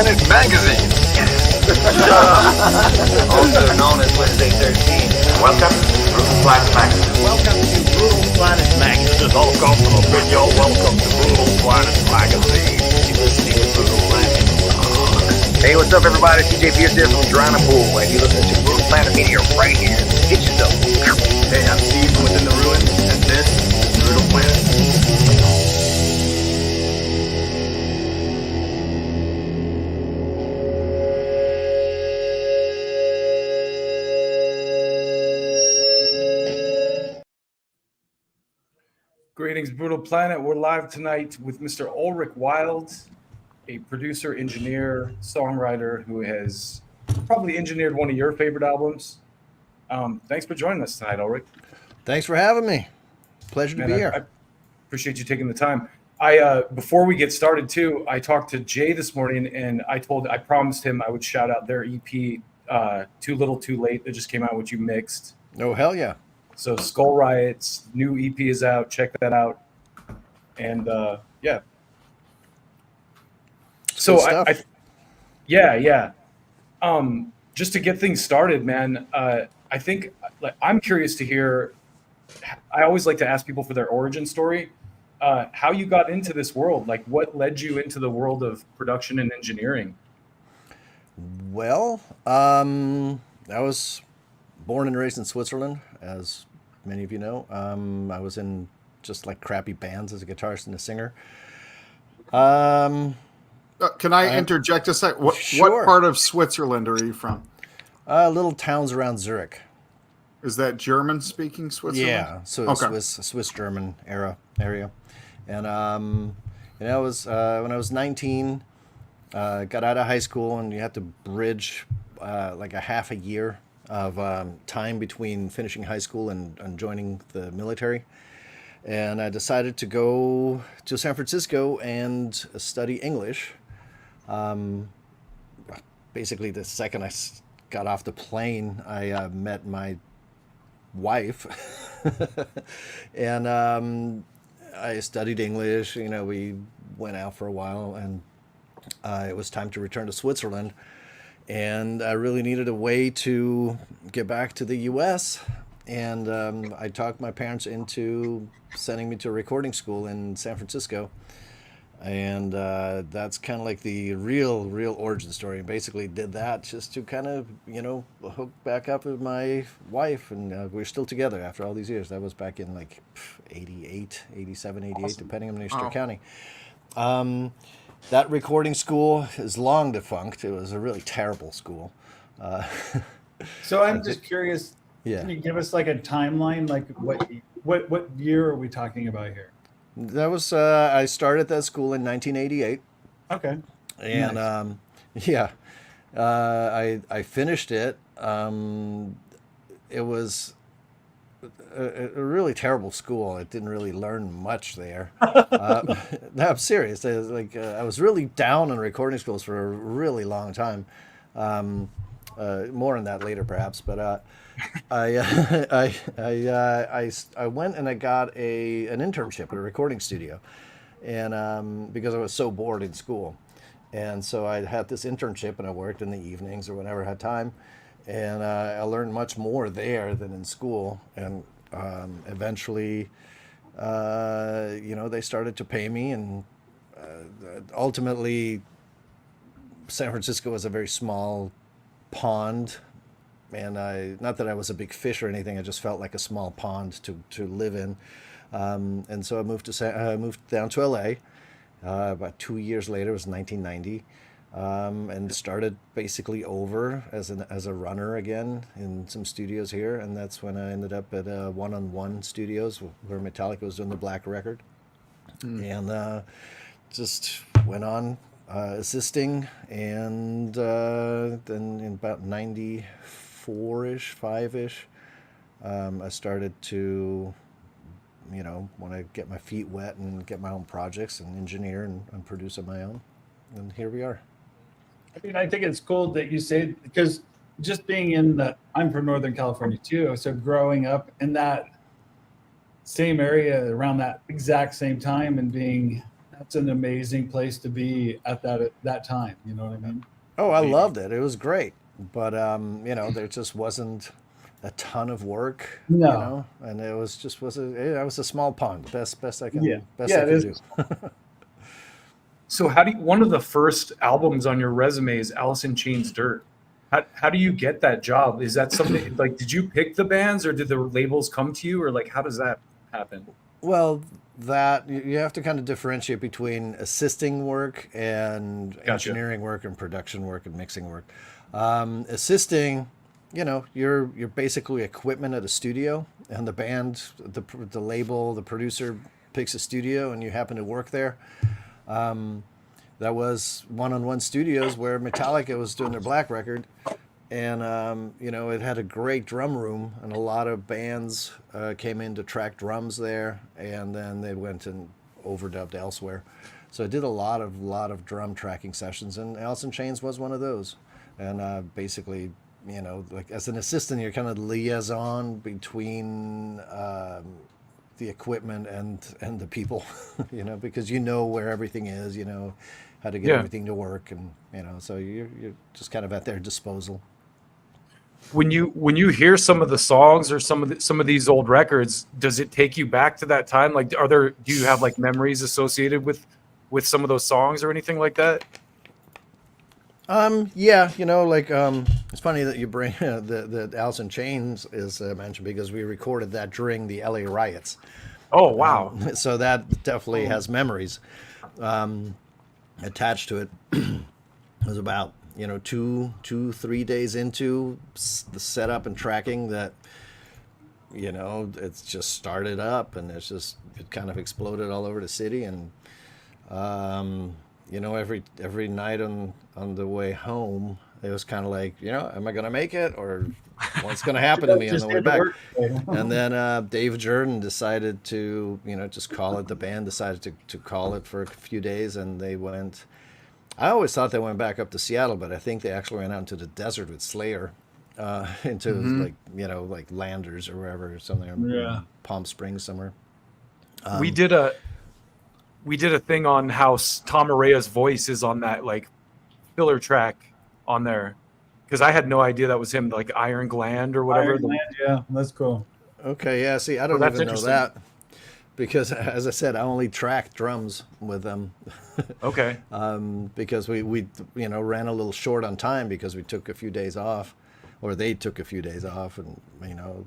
Planet Magazine. Also known as Wednesday 13. Welcome to Brutal Planet Magazine. Welcome to Brutal Planet Magazine. Welcome to the video. Welcome to Brutal Planet Magazine. You're listening to Brutal Planet. Hey, what's up, everybody? CJ Pierce here from Toronto Pool, and you're listening to Brutal Planet Media right here. Get yourself. Hey, I'm Steve from Within the Ruins, and this is Brutal Planet. Greetings, Brutal Planet. We're live tonight with Mr. Ulrich Wild, a producer, engineer, songwriter who has probably engineered one of your favorite albums. Thanks for joining us tonight, Ulrich. Thanks for having me. Pleasure to be here. I appreciate you taking the time. Before we get started, too, I talked to Jay this morning, and I promised him I would shout out their EP, Too Little Too Late, that just came out, which you mixed. Oh, hell yeah. So Skull Riot's new EP is out. Check that out. And yeah. So yeah. Just to get things started, man. I think I'm curious to hear. I always like to ask people for their origin story, how you got into this world. Like, what led you into the world of production and engineering? Well, I was born and raised in Switzerland, as many of you know. I was in just like crappy bands as a guitarist and a singer. Can I interject a sec? Sure. What part of Switzerland are you from? Little towns around Zurich. Is that German-speaking Switzerland? Yeah, so Okay. Swiss-German area. And I was when I was 19, got out of high school, and you had to bridge like a half a year of time between finishing high school and joining the military. And I decided to go to San Francisco and study English. Basically, the second I got off the plane, I met my wife. And I studied English. You know, we went out for a while, and it was time to return to Switzerland. And I really needed a way to get back to the U.S. And I talked my parents into sending me to a recording school in San Francisco. And that's kind of like the real origin story. Basically did that just to kind of, hook back up with my wife. And we're still together after all these years. That was back in like 88, 87, 88, awesome. Depending on Easter County. That recording school is long defunct. It was a really terrible school. So I'm just curious. Yeah. Can you give us like a timeline? Like what year are we talking about here? That was I started that school in 1988. Okay. And nice. I finished it. It was a really terrible school. I didn't really learn much there. No, I'm serious. I was really down on recording schools for a really long time. More on that later, perhaps. But I went and I got an internship at a recording studio, and because I was so bored in school, and so I had this internship, and I worked in the evenings or whenever I had time, and I learned much more there than in school, and eventually, they started to pay me, and ultimately, San Francisco was a very small pond. And not that I was a big fish or anything, I just felt like a small pond to live in. And so I moved down to LA. About 2 years later, it was 1990, and started basically over as a runner again in some studios here. And that's when I ended up at One-on-One Studios, where Metallica was doing the Black Record. And just went on assisting, and then in about 94-ish, 5-ish, I started to, want to get my feet wet and get my own projects and engineer and produce on my own. And here we are. I mean, I think it's cool that you say, because just being I'm from Northern California too. So growing up in that same area around that exact same time and being That's an amazing place to be at that time. You know what I mean? Oh, I loved it. It was great, but you know, there just wasn't a ton of work. No. You know, and it was just I was a small pond. Best I can Yeah. best Yeah, I it can is. do. So how do you, one of the first albums on your resume is Alice in Chains Dirt. How do you get that job? Is that something like, did you pick the bands or did the labels come to you, or like how does that happen? Well, that you have to kind of differentiate between assisting work and engineering work and production work and mixing work. Assisting, you know, you're basically equipment at a studio, and the band, the label, the producer picks a studio, and you happen to work there. That was One-on-One Studios where Metallica was doing their Black record, and you know, it had a great drum room, and a lot of bands came in to track drums there, and then they went and overdubbed elsewhere. So I did a lot of drum tracking sessions, and Alice in Chains was one of those. And basically, you know, like as an assistant, you're kind of liaison between the equipment and the people, you know, because you know where everything is, you know how to get everything to work, and you know, so you're just kind of at their disposal. When you hear some of the songs or some of these old records, does it take you back to that time? Like, do you have like memories associated with some of those songs or anything like that? Yeah, you know, like it's funny that you bring the Alice in Chains is mentioned, because we recorded that during the LA riots. Oh wow! So that definitely has memories attached to it. It was about, you know, 3 days into the setup and tracking that, you know, it's just started up, and it kind of exploded all over the city. And you know, every night on the way home, it was kind of like, you know, am I gonna make it, or what's gonna happen to me on the way back? And then Dave Jordan decided to, you know, just call it. The band decided to call it for a few days, and they went. I always thought they went back up to Seattle, but I think they actually went out into the desert with Slayer, into like, you know, like Landers or wherever, somewhere, Palm Springs somewhere. We did a thing on how Tom Araya's voice is on that like filler track on there, because I had no idea that was him, like Iron Gland or whatever. Iron Gland, yeah, that's cool. Okay, yeah. See, I don't even know that, because as I said, I only tracked drums with them. Okay. Because we you know, ran a little short on time because we took a few days off, or they took a few days off, and you know,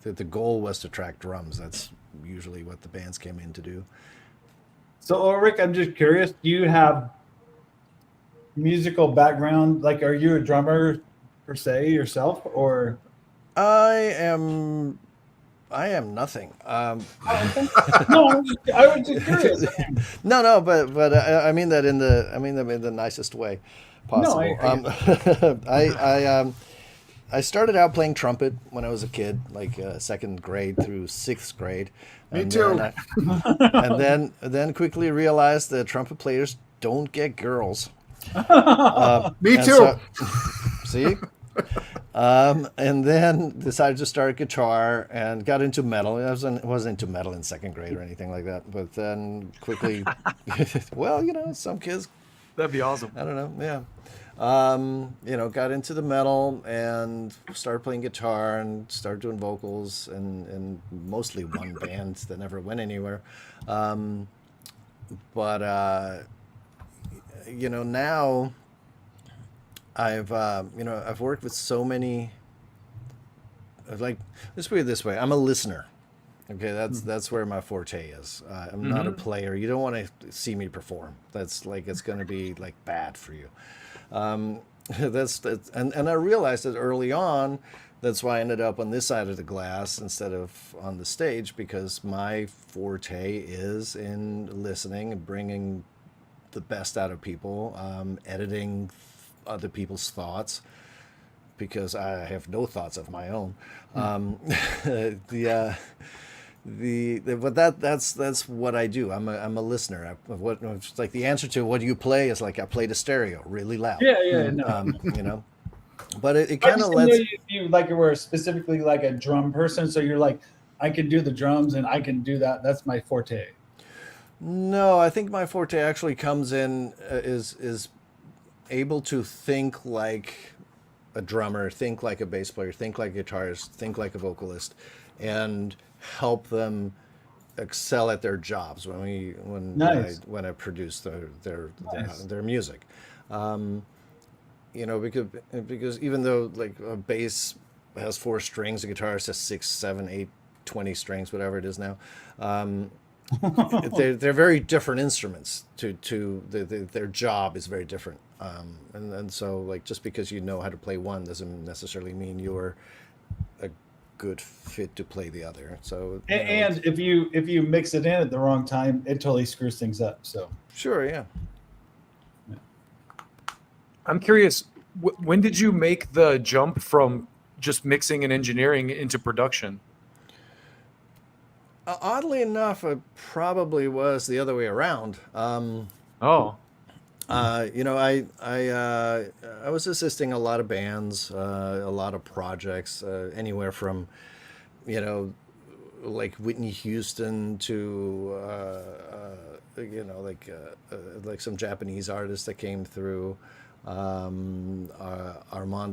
the goal was to track drums. That's usually what the bands came in to do. So Ulrich, I'm just curious, do you have musical background? Like, are you a drummer per se yourself, or? I am nothing. No, I was just curious. No, but I mean that in the nicest way possible. No, I started out playing trumpet when I was a kid, like second grade through sixth grade. Me too. And then quickly realized that trumpet players don't get girls. Me too. See? And then decided to start guitar and got into metal. I wasn't into metal in second grade or anything like that, but then quickly, well, you know, some kids. That'd be awesome. I don't know. Yeah. You know, got into the metal and started playing guitar and started doing vocals and mostly one band that never went anywhere. But you know, now I've worked with so many. Like, let's put it this way: I'm a listener. Okay, that's where my forte is. I'm not a player. You don't want to see me perform. That's like, it's going to be like bad for you. That's and I realized that early on. That's why I ended up on this side of the glass instead of on the stage, because my forte is in listening and bringing the best out of people, editing other people's thoughts, because I have no thoughts of my own. But that's what I do. I'm a listener. It's like the answer to what do you play is like, I play the stereo really loud. Yeah, no. You know, but it kind of lets you like, you were specifically like a drum person, so you're like, I can do the drums and I can do that. That's my forte. No, I think my forte actually comes in is able to think like a drummer, think like a bass player, think like a guitarist, think like a vocalist, and help them excel at their jobs Nice. when I produce Nice. their music. You know, because even though like a bass has 4 strings, a guitarist has 6, 7, 8, 20 strings, whatever it is now. They're very different instruments. Their job is very different, and so like just because you know how to play one doesn't necessarily mean you're a good fit to play the other. So And if you mix it in at the wrong time, it totally screws things up. So sure, yeah. I'm curious, when did you make the jump from just mixing and engineering into production? Oddly enough, it probably was the other way around. Oh, You know, I was assisting a lot of bands, a lot of projects, anywhere from, you know, like Whitney Houston to, you know, like some Japanese artists that came through. Armando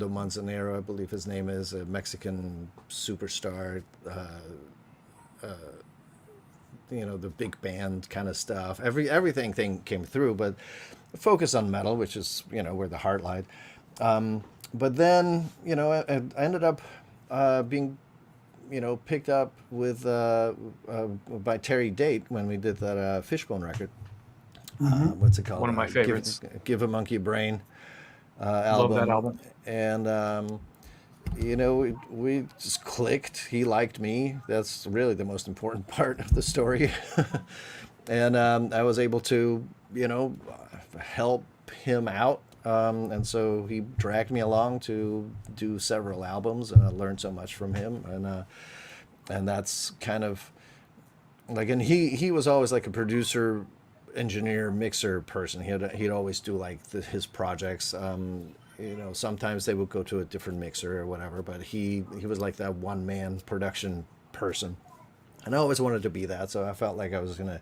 Manzanero, I believe his name is, a Mexican superstar. You know, the big band kind of stuff. Everything came through, but focus on metal, which is, you know, where the heart lied. But then, you know, I ended up being, you know, picked up with by Terry Date when we did that Fishbone record. What's it called? One of my favorites. Give a Monkey a Brain love album. that album. And you know, we just clicked. He liked me. That's really the most important part of the story. And I was able to, you know, help him out. And so he dragged me along to do several albums, and I learned so much from him. And that's kind of like, and he was always like a producer, engineer, mixer person. He'd always do like his projects. You know, sometimes they would go to a different mixer or whatever, but he was like that one man production person, and I always wanted to be that. So I felt like I was in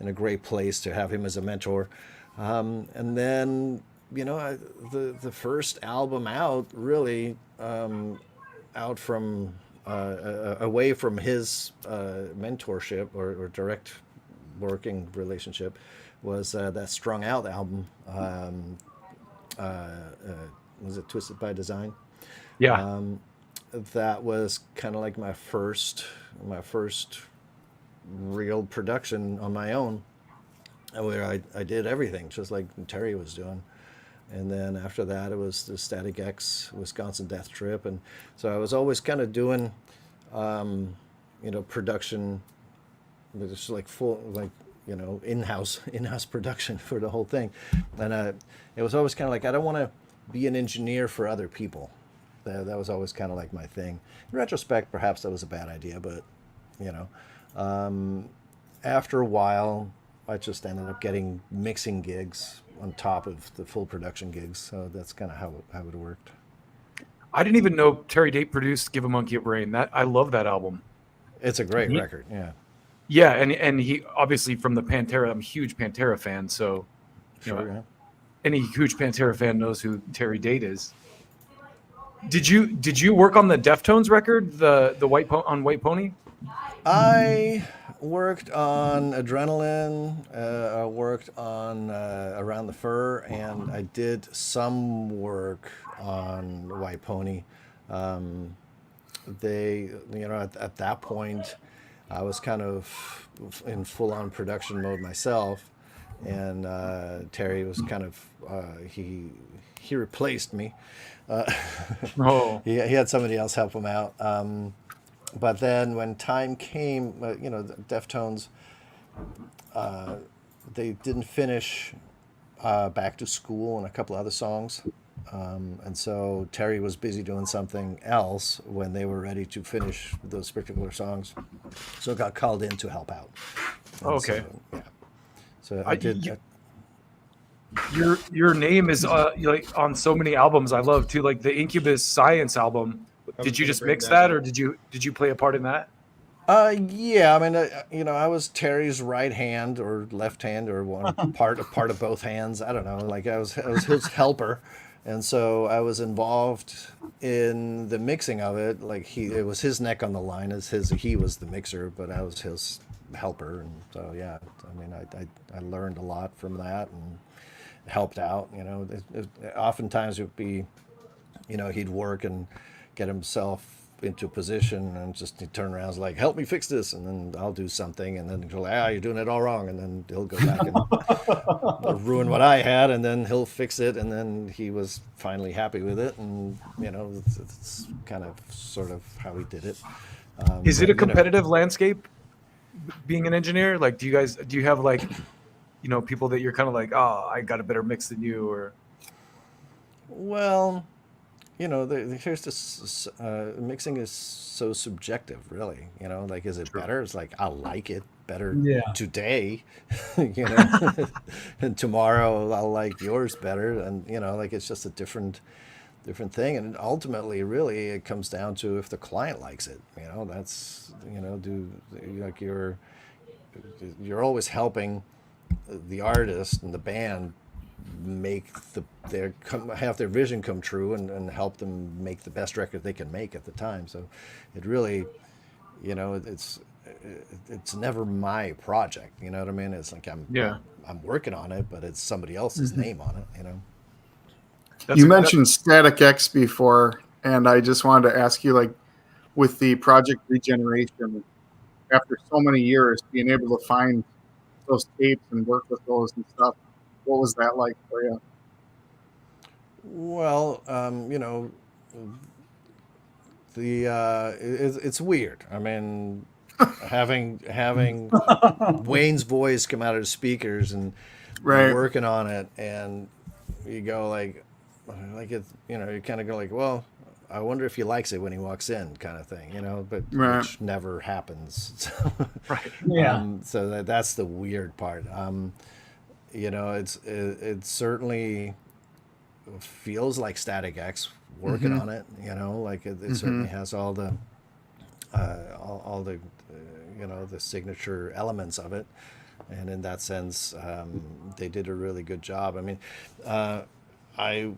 a great place to have him as a mentor. And then, you know, the first album out really out from away from his mentorship or direct working relationship was that Strung Out album. Was it Twisted by Design? Yeah. That was kind of like my first real production on my own, where I did everything just like Terry was doing. And then after that, it was the Static-X Wisconsin Death Trip, and so I was always kind of doing, you know, production, just like full, like, you know, in-house production for the whole thing. And it was always kind of like, I don't want to be an engineer for other people. That was always kind of like my thing. In retrospect, perhaps that was a bad idea, but, you know, after a while, I just ended up getting mixing gigs on top of the full production gigs. So that's kind of how it worked. I didn't even know Terry Date produced Give a Monkey a Brain. I love that album. It's a great record, yeah. Yeah, and he obviously from the Pantera. I'm a huge Pantera fan, so you know, Yeah. any huge Pantera fan knows who Terry Date is. Did you work on the Deftones record, the White Pony? I worked on Adrenaline. I worked on Around the Fur, and I did some work on White Pony. They, you know, at that point, I was kind of in full-on production mode myself, and Terry was kind of he replaced me. Oh, He had somebody else help him out. But then when time came, you know, the Deftones, they didn't finish Back to School and a couple other songs. And so Terry was busy doing something else when they were ready to finish those particular songs. So I got called in to help out. And okay. So, yeah. So I did. Your name is like on so many albums I love too, like the Incubus Science album. Did you just mix that, or did you play a part in that? Yeah, I mean, I was Terry's right hand or left hand or one part of both hands. I don't know. Like I was his helper, and so I was involved in the mixing of it. Like it was his neck on the line as he was the mixer, but I was his helper, and so yeah. I mean, I learned a lot from that and helped out. Oftentimes it would be, he'd work and get himself into a position and just he'd turn around and like, help me fix this, and then I'll do something, and then he'll like, you're doing it all wrong, and then he'll go back and ruin what I had, and then he'll fix it, and then he was finally happy with it, and it's kind of sort of how he did it. Is it a competitive landscape being an engineer? Like, do you have like, people that you're kind of like, oh, I got a better mix than you, or? Well, here's this mixing is so subjective, really. Like, is it better? It's like, I like it better today, and tomorrow I'll like yours better, and like it's just a different thing, and ultimately, really, it comes down to if the client likes it. That's like you're always helping the artist and the band make have their vision come true and help them make the best record they can make at the time. So it really, it's never my project. You know what I mean? It's like I'm working on it, but it's somebody else's name on it. You mentioned Static-X before, and I just wanted to ask you, like, with the Project Regeneration, after so many years, being able to find those tapes and work with those and stuff, what was that like for you? Well, it's weird. I mean, having Wayne's voice come out of the speakers and working on it, and you go like it, you kind of go like, well, I wonder if he likes it when he walks in, kind of thing, but which never happens. Right. Yeah. So that's the weird part. It certainly feels like Static-X working on it. Like it certainly has all the the signature elements of it, and in that sense, they did a really good job. I mean, I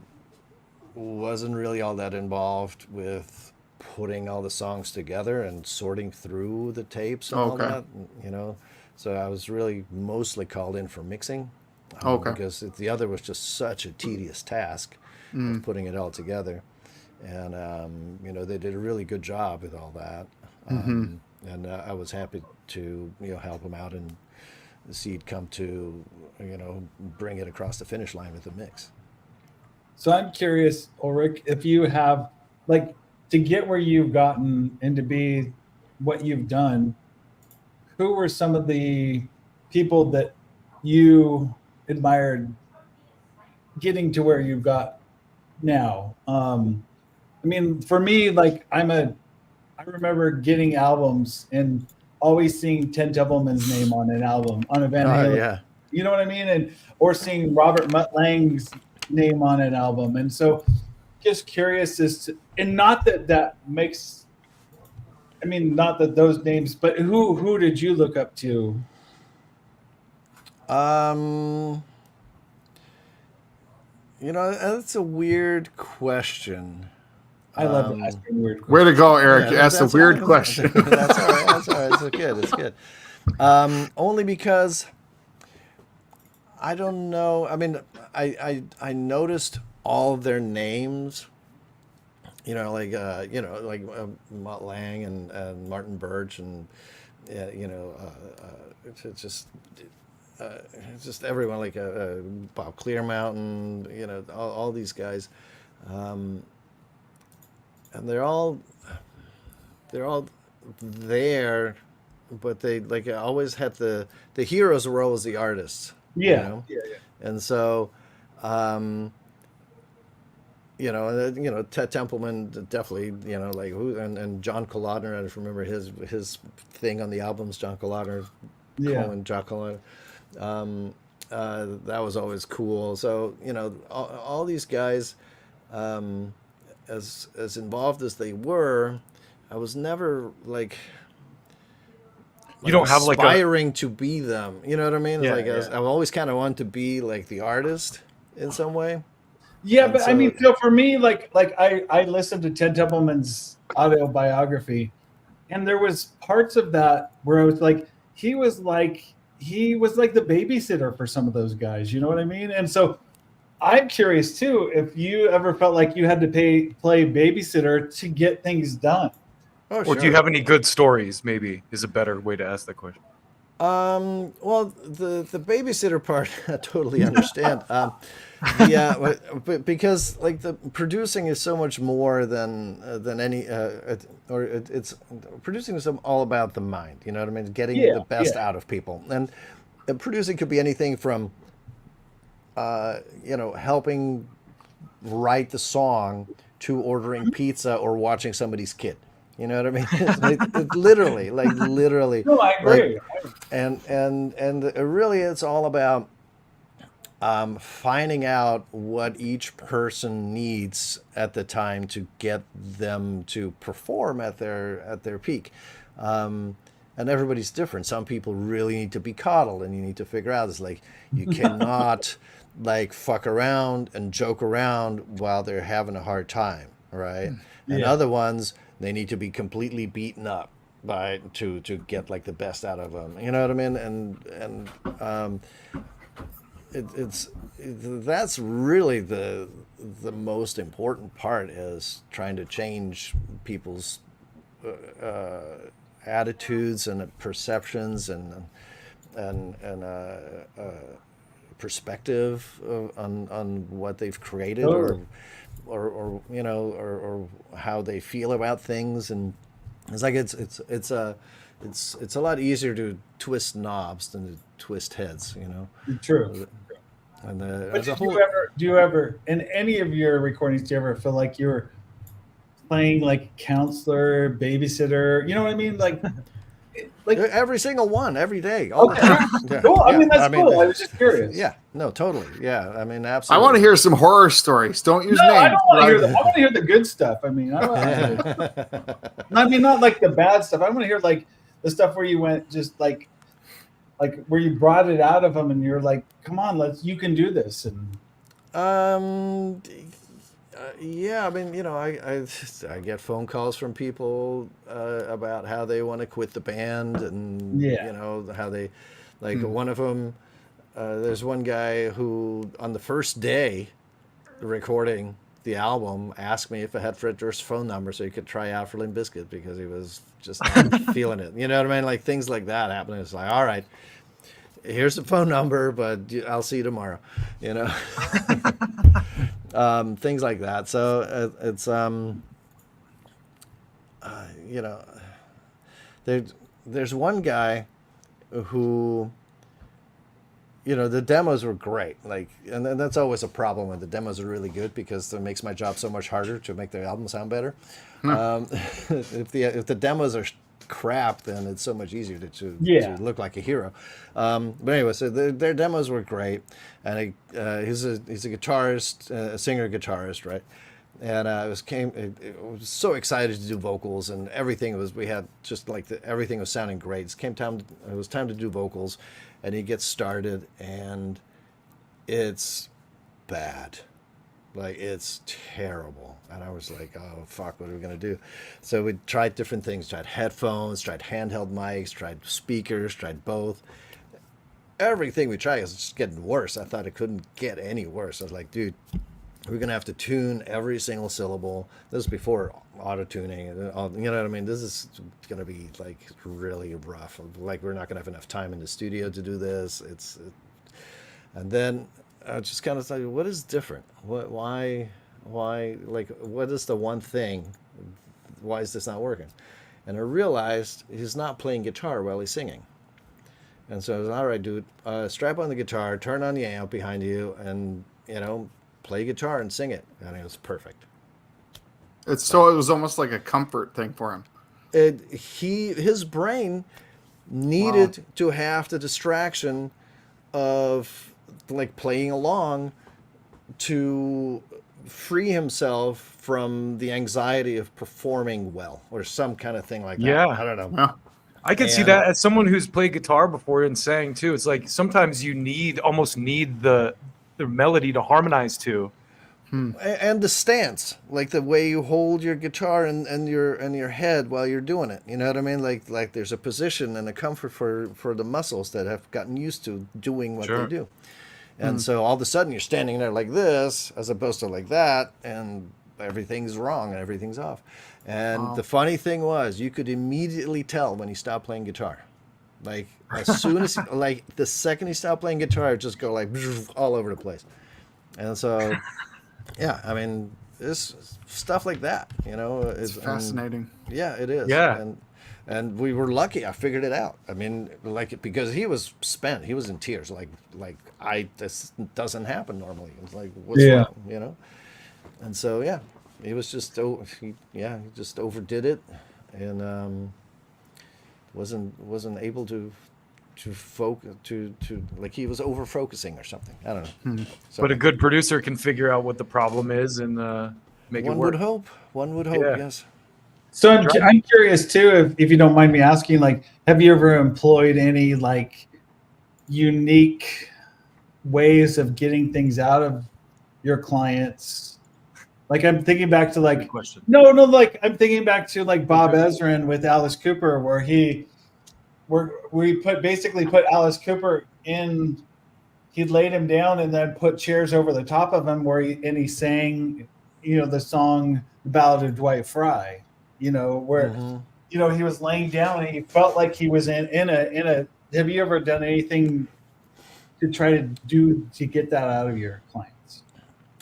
wasn't really all that involved with putting all the songs together and sorting through the tapes and all that, so I was really mostly called in for mixing, because the other was just such a tedious task of putting it all together, and they did a really good job with all that, and I was happy to help them out and see it come to bring it across the finish line with the mix. So I'm curious, Ulrich, if you have, like, to get where you've gotten and to be what you've done, who were some of the people that you admired getting to where you've got now? I mean, for me, like, I remember getting albums and always seeing Ted Templeman's name on an album, on a Van Halen. Yeah. You know what I mean? Or seeing Robert Mutt Lange's name on an album. And so just curious and not that makes, I mean, not that those names, but who did you look up to? That's a weird question. I love asking weird questions. Way to go, Eric. Yeah, Ask a weird question. That's all right. That's all right. It's good. Only because I don't know. I mean, I noticed all of their names. Like Mutt Lange and Martin Birch, and it's just everyone, like Bob Clearmountain. All these guys, and they're all there, but they like always had the heroes were always the artists. Yeah. And so, Ted Templeman definitely, like who, and John Colodner. I just remember his thing on the albums. John Colodner, John Colodner. That was always cool. So all these guys, as involved as they were, I was never like You don't have like a aspiring to be them. You know what I mean? Yeah, Like yeah. I've always kind of wanted to be like the artist in some way. Yeah, And but I so- mean, so for me, like I listened to Ted Templeman's autobiography, and there was parts of that where I was like, he was like the babysitter for some of those guys. You know what I mean? And so I'm curious too if you ever felt like you had to play babysitter to get things done. Oh, or do you have any good stories? Maybe is a better way to ask that question. Well, the babysitter part, I totally understand. But because like the producing is so much more than any, it's producing is all about the mind. You know what I mean? Getting the best out of people, and producing could be anything from, helping write the song to ordering pizza or watching somebody's kid. You know what I mean? It's literally. No, I agree. And really, it's all about finding out what each person needs at the time to get them to perform at their peak. And everybody's different. Some people really need to be coddled, and you need to figure out, it's like you cannot like fuck around and joke around while they're having a hard time, right? And other ones, they need to be completely beaten up to get like the best out of them. You know what I mean? And that's really the most important part, is trying to change people's attitudes and perceptions and perspective on what they've created, or how they feel about things. And it's like it's a lot easier to twist knobs than to twist heads, True. And But do you ever in any of your recordings, do you ever feel like you're playing like counselor, babysitter? You know what I mean? Like every single one, every day, all the time. Yeah, cool. I mean, yeah. that's cool. I was just curious. Yeah, no, totally. Yeah, I mean, I absolutely. want to hear some horror stories. Don't use names. I don't want to hear I want to hear the good stuff. I mean, I mean, not like the bad stuff. I want to hear like the stuff where you went just like where you brought it out of them, and you're like, "Come on, you can do this." And yeah, I mean, I get phone calls from people about how they want to quit the band, and how they like one of them. There's one guy who, on the first day recording the album, asked me if I had Fred Durst's phone number so he could try out for Limp Bizkit, because he was just not feeling it. You know what I mean? Like things like that happening. It's like, all right, here's the phone number, but I'll see you tomorrow. Things like that. So it's there's one guy who, the demos were great. Like, and that's always a problem when the demos are really good, because it makes my job so much harder to make the album sound better. If the demos are crap, then it's so much easier to look like a hero. But anyway, so their demos were great, and he's a guitarist, a singer guitarist, right? And I was so excited to do vocals, and everything we had just like everything was sounding great. It was time to do vocals, and he gets started, and it's bad. Like, it's terrible. And I was like, oh, fuck, what are we going to do? So we tried different things. Tried headphones, tried handheld mics, tried speakers, tried both. Everything we tried was just getting worse. I thought it couldn't get any worse. I was like, dude, we're going to have to tune every single syllable. This is before auto-tuning. You know what I mean? This is going to be, like, really rough. Like, we're not going to have enough time in the studio to do this. And then I just kind of thought, what is different? Why, like, what is the one thing? Why is this not working? And I realized he's not playing guitar while he's singing. And so I was, all right, dude, strap on the guitar, turn on the amp behind you, and, play guitar and sing it. And it was perfect. It was almost like a comfort thing for him. His brain needed to have the distraction of, like, playing along to free himself from the anxiety of performing well, or some kind of thing like that. Yeah. I don't know. Well, I can see And- that as someone who's played guitar before and sang too. It's like sometimes you almost need the melody to harmonize to. And the stance, like the way you hold your guitar and your head while you're doing it. You know what I mean? Like there's a position and a comfort for the muscles that have gotten used to doing what Sure. they do. And so all of a sudden you're standing there like this as opposed to like that, and everything's wrong and everything's off. And the funny thing was, you could immediately tell when he stopped playing guitar. Like as soon as like the second he stopped playing guitar, it'd just go like all over the place. And so yeah, I mean, it's stuff like that, you know. It's fascinating. Yeah, it is. Yeah. And we were lucky. I figured it out. I mean, like because he was spent. He was in tears. Like this doesn't happen normally. It's like what's wrong, you know. And so yeah, he was just he just overdid it, and wasn't able to focus to like he was over focusing or something. I don't know. So, But a good producer can figure out what the problem is and make it one work. would hope. One would hope. Yeah. Yes. So I'm curious too, if you don't mind me asking, like, have you ever employed any like unique ways of getting things out of your clients? Like I'm thinking back to like Good question. no, like I'm thinking back to like Bob Ezrin with Alice Cooper, where we basically put Alice Cooper in. He laid him down and then put chairs over the top of him, he sang, you know, the song "The Ballad of Dwight Fry," you know, where you know he was laying down and he felt like he was in a. Have you ever done anything to try to get that out of your clients?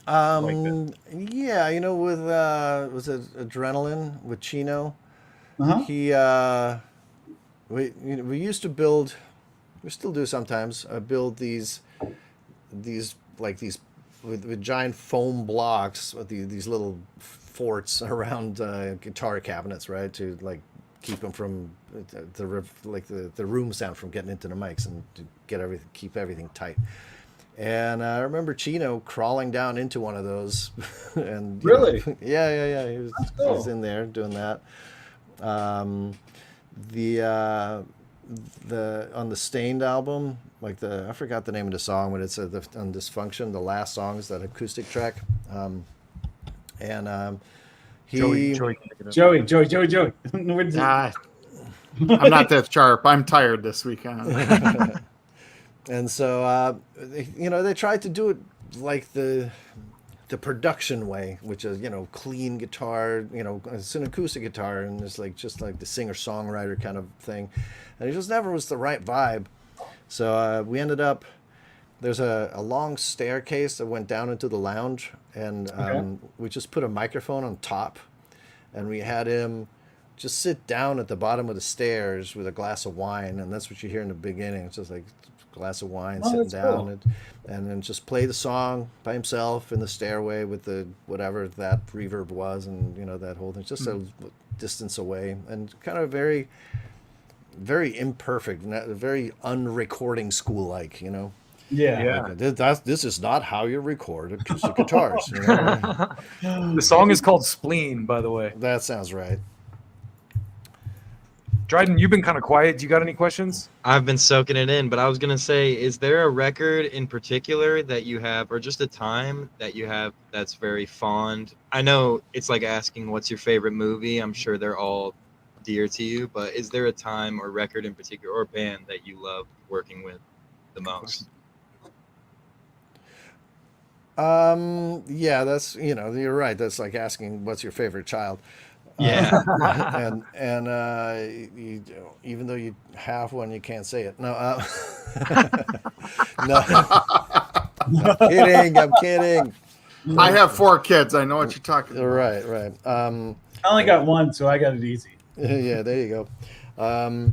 Yeah, you know, with was it Adrenaline with Chino? He we used to build, we still do sometimes, build these with giant foam blocks with these little forts around guitar cabinets, right, to like keep them from the room sound from getting into the mics and to keep everything tight. And I remember Chino crawling down into one of those, and Really? Yeah, he cool. was in there doing that. The on the Stained album, like I forgot the name of the song, but it's on Dysfunction. The last song is that acoustic track, he Joey. I'm not that sharp. I'm tired this weekend. And so they tried to do it like the production way, which is clean guitar, it's an acoustic guitar, and it's just like the singer-songwriter kind of thing, and it just never was the right vibe. So we ended up, there's a long staircase that went down into the lounge, and we just put a microphone on top, and we had him just sit down at the bottom of the stairs with a glass of wine, and that's what you hear in the beginning. It's just like a glass of wine, sitting down, cool. and then just play the song by himself in the stairway with the whatever that reverb was, and that whole thing, just a distance away, and kind of very, very imperfect, very unrecording school like, Yeah. Like, this is not how you record acoustic guitars. The song is called Spleen, by the way. That sounds right. Dryden, you've been kind of quiet. Do you got any questions? I've been soaking it in, but I was going to say, is there a record in particular that you have, or just a time that you have that's very fond? I know it's like asking what's your favorite movie. I'm sure they're all dear to you, but is there a time or record in particular or band that you love working with the most? Yeah, that's, you're right. That's like asking what's your favorite child. Yeah. And even though you have one, you can't say it. No, no, I'm kidding. I have 4 kids. I know what you're talking about. Right. I only got one, so I got it easy. Yeah, there you go.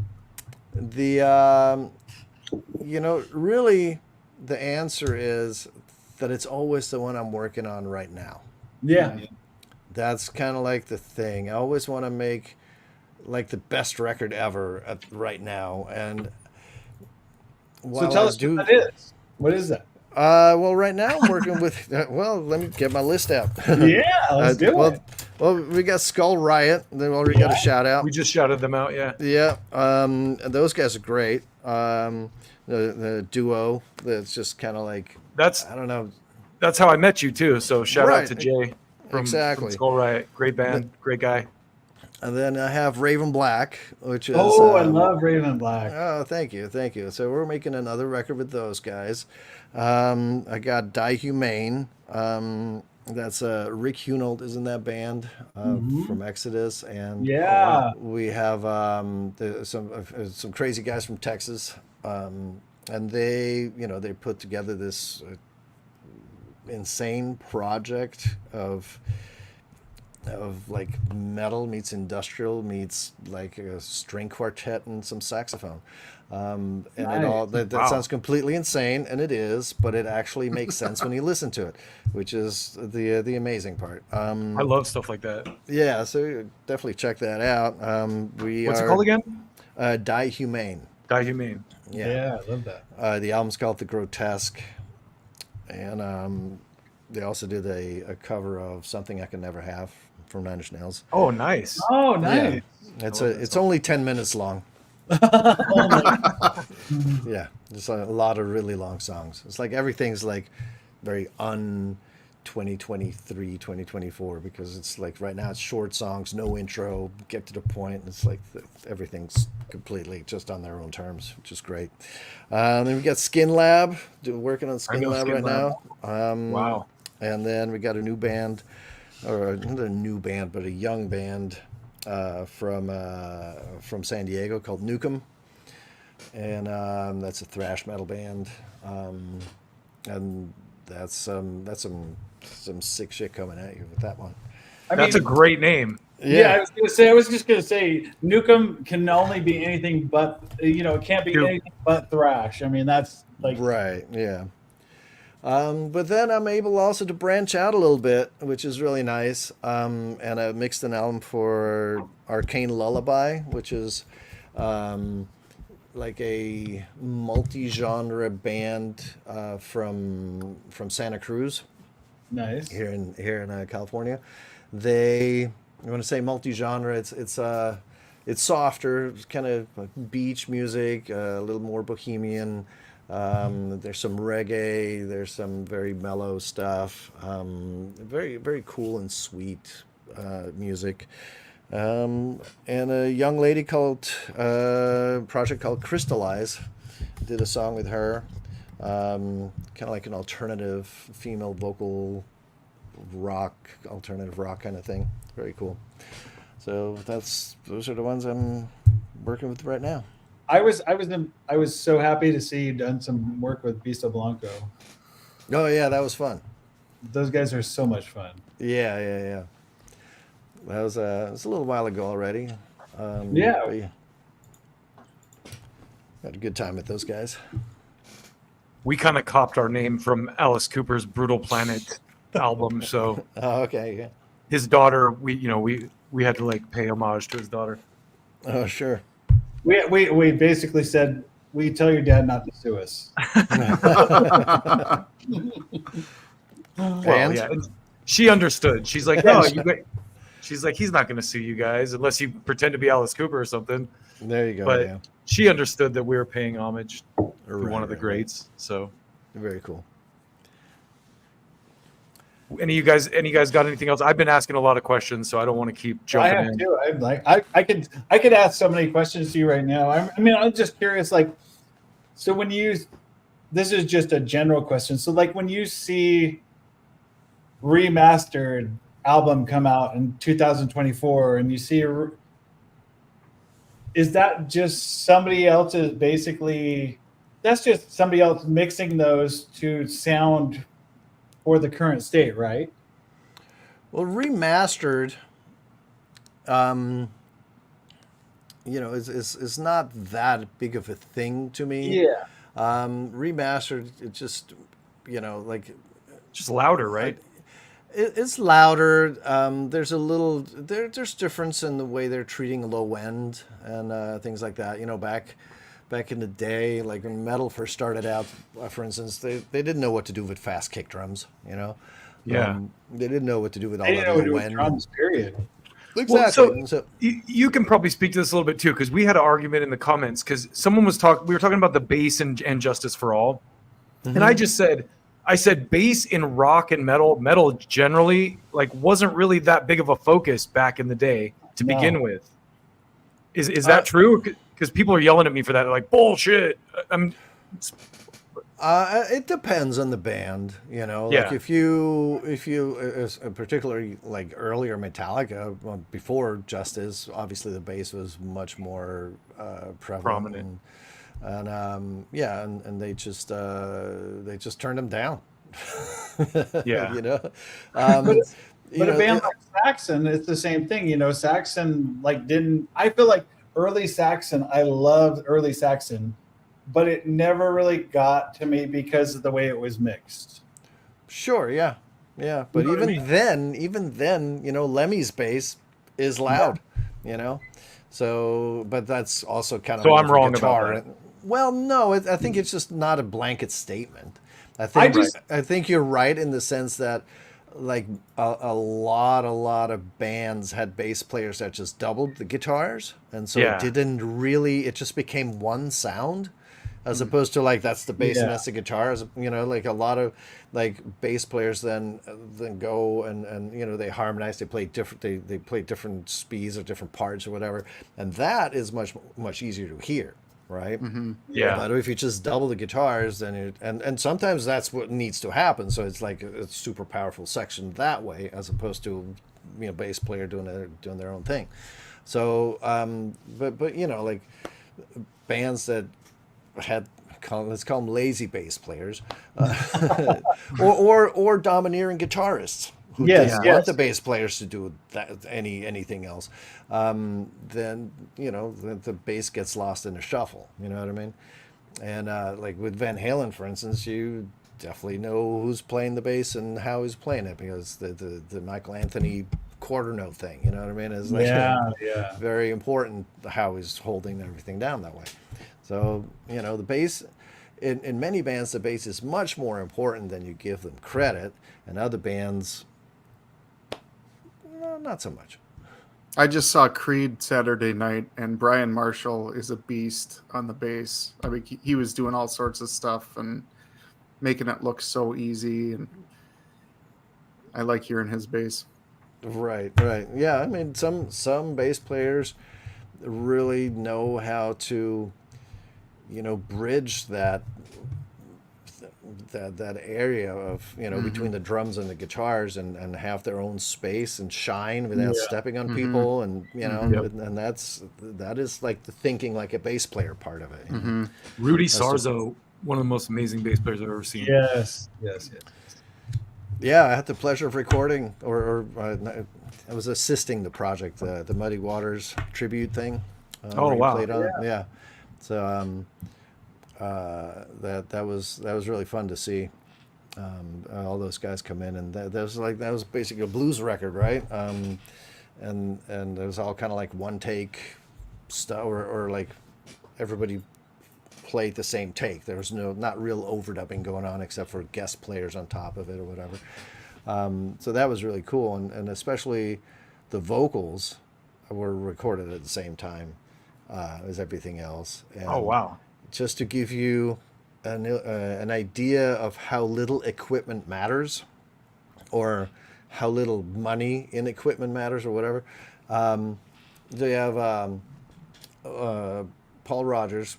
Really, the answer is that it's always the one I'm working on right now. Yeah. That's kind of like the thing. I always want to make like the best record ever right now. And So tell us what that is. What is that? Well, right now I'm working with. Well, let me get my list out. Yeah, let's do well, it. well, we got Skull Riot. They already got a shout out. We just shouted them out. Yeah. Yeah, and those guys are great. The duo that's just kind of like That's I don't know. That's how I met you too. So shout Right. out to Jay from Skull Riot. Great band, great guy. And then I have Raven Black, which is I love Raven Black. Oh, thank you. So we're making another record with those guys. I got Die Humane. That's Rick Hunold is in that band from Exodus, and we have some crazy guys from Texas, and they put together this insane project of like metal meets industrial meets like a string quartet and some saxophone. And it all that sounds completely insane, and it is, but it actually makes sense when you listen to it, which is the amazing part. I love stuff like that. Yeah, so definitely check that out. What's it called again? Die Humane. Die Humane. Yeah, I love that. The album's called The Grotesque, and they also did a cover of Something I Can Never Have from Nine Inch Nails. Oh, nice. Oh, nice. Yeah. It's only 10 minutes long. Yeah, there's a lot of really long songs. It's like everything's like very 2023, 2024, because it's like right now it's short songs, no intro, get to the point. It's like everything's completely just on their own terms, which is great. Then we got Skin Lab, working on Skin Lab right now. Wow. And then we got a new band, or not a new band, but a young band from San Diego called Nukem, and that's a thrash metal band, and that's some sick shit coming at you with that one. That's a great name. Yeah, I was just gonna say, Nukem can only be anything but it can't be anything but thrash. I mean, that's like right, yeah. But then I'm able also to branch out a little bit, which is really nice. And I mixed an album for Arcane Lullaby, which is like a multi-genre band from Santa Cruz. Nice. Here in California. I want to say multi-genre. It's softer, it's kind of like beach music, a little more bohemian. There's some reggae, there's some very mellow stuff, very, very cool and sweet music. And a young lady project called Crystallize, did a song with her, kind of like an alternative female vocal alternative rock kind of thing. Very cool. So those are the ones I'm working with right now. I was so happy to see you done some work with Bisa Blanco. Oh yeah, that was fun. Those guys are so much fun. Yeah. That was it was a little while ago already. Yeah. Had a good time with those guys. We kind of copped our name from Alice Cooper's Brutal Planet album, so okay, yeah. His daughter, we had to like pay homage to his daughter. Oh sure. We basically said, we tell your dad not to sue us. Well, yeah, she understood. She's like, no, she's like, he's not going to sue you guys unless you pretend to be Alice Cooper or something. There you go. But yeah. She understood that we were paying homage to one of the greats. So very cool. Any of you guys got anything else? I've been asking a lot of questions, so I don't want to keep jumping in. I could ask so many questions to you right now. I'm just curious, like, so this is just a general question. So like when you see remastered album come out in 2024 and you see is that just somebody else that's just somebody else mixing those to sound for the current state, right? Well, remastered, is not that big of a thing to me. Yeah. Remastered, it just, just louder, right? It's louder. There's there's difference in the way they're treating low end and things like that. back in the day, like when metal first started out, for instance, they didn't know what to do with fast kick drums, you know? Yeah. They didn't know what to do with all They that didn't know what to do low with end. drums, period. Exactly. Well, so you can probably speak to this a little bit too, because we had an argument in the comments because someone was talking. We were talking about the bass and Justice for All, and I said bass in rock and metal generally like wasn't really that big of a focus back in the day to begin with. Is that true? Because people are yelling at me for that. They're like, bullshit. It depends on the band, you know. Like if you, particularly like earlier Metallica, before Justice, obviously the bass was much more prominent. And they just turned them down. You know. But a band like Saxon, it's the same thing. You know, Saxon I feel like early Saxon, I loved early Saxon, but it never really got to me because of the way it was mixed. Sure, yeah. But You know even then, you know, Lemmy's bass is loud, you know. So, but that's also kind of so I'm wrong about that. Well, no, I think it's just not a blanket statement. I think you're right in the sense that like a lot of bands had bass players that just doubled the guitars, and so it just became one sound, as opposed to like that's the bass and that's the guitars. You know, like a lot of like bass players then go and you know they harmonize, they play different, they play different speeds or different parts or whatever, and that is much easier to hear. Right. Mm-hmm. Yeah. But if you just double the guitars, then and sometimes that's what needs to happen. So it's like a super powerful section that way, as opposed to bass player doing their own thing. So but you know, like bands that had let's call them lazy bass players, or domineering guitarists who didn't want the bass players to do anything else, then you know the bass gets lost in the shuffle. You know what I mean? And like with Van Halen, for instance, you definitely know who's playing the bass and how he's playing it, because the Michael Anthony quarter note thing, you know what I mean, is like very important how he's holding everything down that way. So you know the bass. In many bands, the bass is much more important than you give them credit, and other bands, not so much. I just saw Creed Saturday night, and Brian Marshall is a beast on the bass. I mean, he was doing all sorts of stuff and making it look so easy, and I like hearing his bass. Right. Yeah, I mean, some bass players really know how to, you know, bridge that area of, you know, between the drums and the guitars, and have their own space and shine without stepping on people, and you know, and that is like the thinking like a bass player part of it. You know? Rudy Sarzo, one of the most amazing bass players I've ever seen. Yes. Yeah, I had the pleasure of recording, or I was assisting the project, the Muddy Waters tribute thing. Oh wow! Played on it. Yeah. So that was really fun to see. All those guys come in, and that was basically a blues record, right? And it was all kind of like one take stuff, or like everybody played the same take. There was not real overdubbing going on, except for guest players on top of it or whatever. So that was really cool, and especially the vocals were recorded at the same time as everything else. And oh wow! Just to give you an idea of how little equipment matters, or how little money in equipment matters, or whatever. They have Paul Rogers.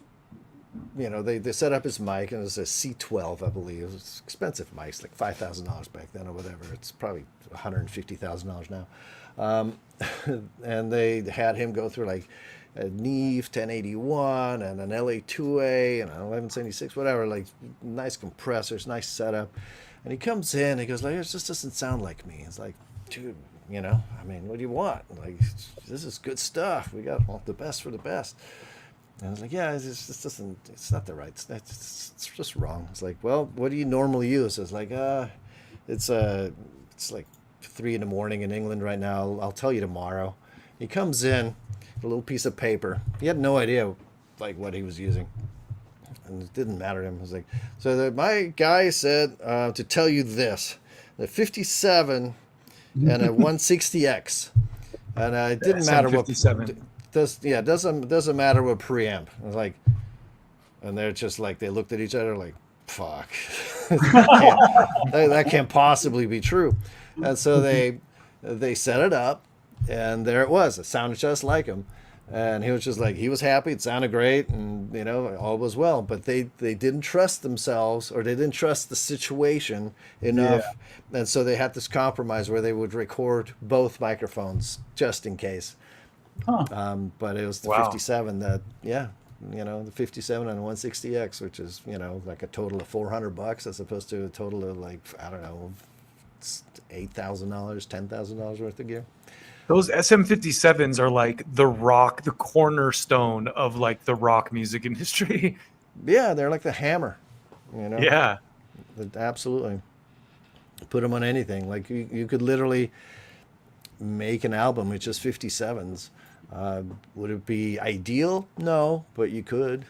You know, they set up his mic, and it was a C12, I believe. It was expensive mics, like $5,000 back then or whatever. It's probably $150,000 now. And they had him go through like a Neve 1081 and an LA2A and an 1176, whatever, like nice compressors, nice setup. And he comes in, he goes like, it just doesn't sound like me. It's like, dude, you know, I mean, what do you want? Like, this is good stuff. We got all the best for the best. And I was like, yeah, it's not the right, it's just wrong. It's like, well, what do you normally use? It's like, it's like 3 a.m. in England right now. I'll tell you tomorrow. He comes in, a little piece of paper. He had no idea like what he was using, and it didn't matter to him. I was like, so my guy said to tell you this: the 57 and a 160X, and it didn't matter what. Doesn't matter what preamp. I was like, and they're just like, they looked at each other like, fuck, that can't possibly be true. And so they set it up, and there it was. It sounded just like him, and he was just like, he was happy. It sounded great, and all was well. But they didn't trust themselves, or they didn't trust the situation enough, and so they had this compromise where they would record both microphones just in case. But it was the 57 that, the 57 and the 160X, which is, like a total of $400 as opposed to a total of like, I don't know, $8,000, $10,000 worth of gear. Those SM57s are like the cornerstone of like the rock music industry. Yeah, they're like the hammer, Yeah. Absolutely. Put them on anything. Like you could literally make an album with just 57s. Would it be ideal? No, but you could.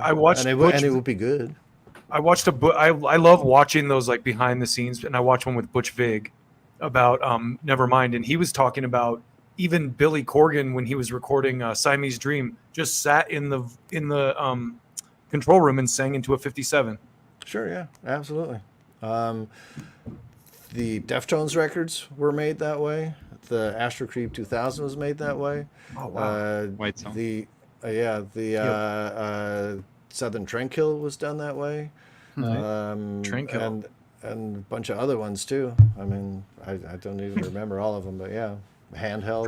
I watched, and it would be good. I watched I love watching those like behind the scenes, and I watched one with Butch Vig about Nevermind, and he was talking about even Billy Corgan when he was recording Siamese Dream just sat in the control room and sang into a 57. Sure, yeah, absolutely. The Deftones records were made that way. The Astro Creep 2000 was made that way. Oh wow! White Song. The Southern Tranquil was done that way. Tranquil. And a bunch of other ones too. I mean, I don't even remember all of them, but yeah, Handheld.